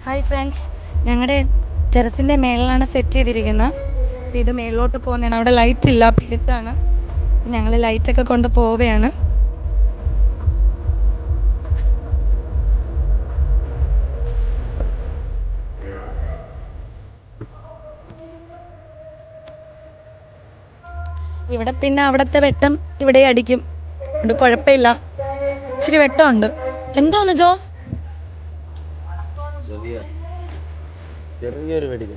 Hi friends, ഞങ്ങളുടെ ടെറസിൻ്റെ മേളിലാണ് set ചെയ്തിരിക്കുന്നത്. അപ്പോൾ ഇത് മേളിലോട്ട് പോകുന്നതാണ്. അവിടെ ലൈറ്റ് ഇല്ല, ഇരുട്ടാണ്. ഞങ്ങൾ ലൈറ്റൊക്കെ കൊണ്ട് പോവുകയാണ്. ഇവിടെ പിന്നെ അവിടുത്തെ വെട്ടം ഇവിടെ അടിക്കും, അത് കുഴപ്പമില്ല. ഇച്ചിരി വെട്ടമുണ്ട്. എന്താണ് ജോ? ചെറിയൊരു വെടിക്ക്.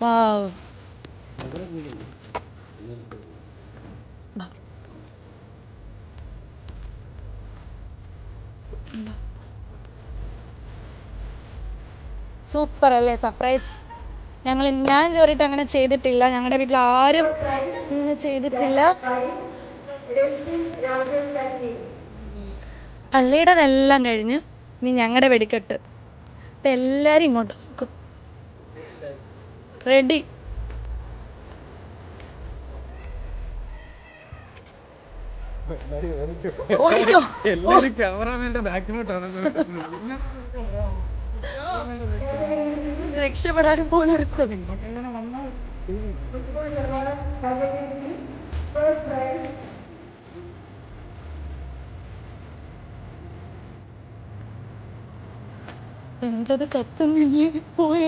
വാവ്, സൂപ്പർ അല്ലേ? സർപ്രൈസ്. ഞാൻ ഇതുവരെയായിട്ട് അങ്ങനെ ചെയ്തിട്ടില്ല. ഞങ്ങളുടെ വീട്ടിൽ ആരും അങ്ങനെ ചെയ്തിട്ടില്ല. പള്ളിയുടെതെല്ലാം കഴിഞ്ഞ് ഇനി ഞങ്ങളുടെ വെടിക്കെട്ട്. അപ്പം എല്ലാവരും ഇങ്ങോട്ട് നോക്കും. റെഡി. ഓടിക്കോ. രക്ഷപ്പെടാനും പോലും എന്തത് കത്തുന്നില്ലേ? പോയ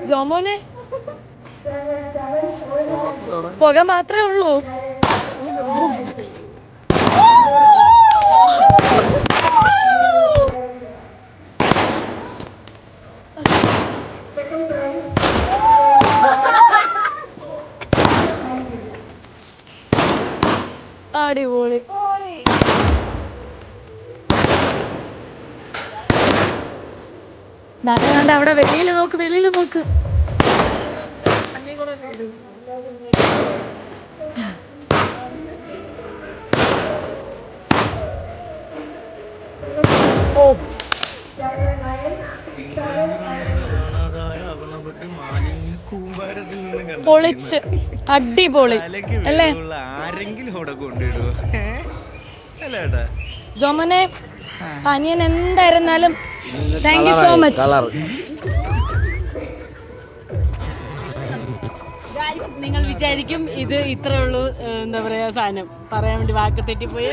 ജോമോനെ, പുക മാത്രമേ ഉള്ളൂ. അടിപൊളി. നാട്ടുകാണ്ട് അവിടെ വെളിയിൽ നോക്ക്, വെളിയിൽ നോക്ക്. ഓ, പൊളിച്ച് അടിപൊളി അല്ലേ? ജോമനെ, അനിയൻ എന്തായിരുന്നാലും താങ്ക് യു സോ മച്ച്. നിങ്ങൾ വിചാരിക്കും ഇത് ഇത്രേ ഉള്ളൂ, എന്താ പറയാ, സാധനം പറയാൻ വേണ്ടി വാക്ക് തെറ്റിപ്പോയി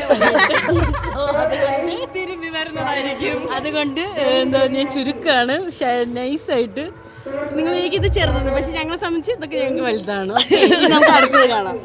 തിരുമ്പി വരുന്നതായിരിക്കും. അതുകൊണ്ട് എന്താ, ഞാൻ ചുരുക്കാണ്, നൈസായിട്ട്. നിങ്ങൾ എനിക്കിത് ചെറുതാണ്, പക്ഷെ ഞങ്ങളെ സംബന്ധിച്ച് ഇതൊക്കെ ഞങ്ങൾക്ക് വലുതാണ്. നമുക്ക് അടുത്തത് കാണാം.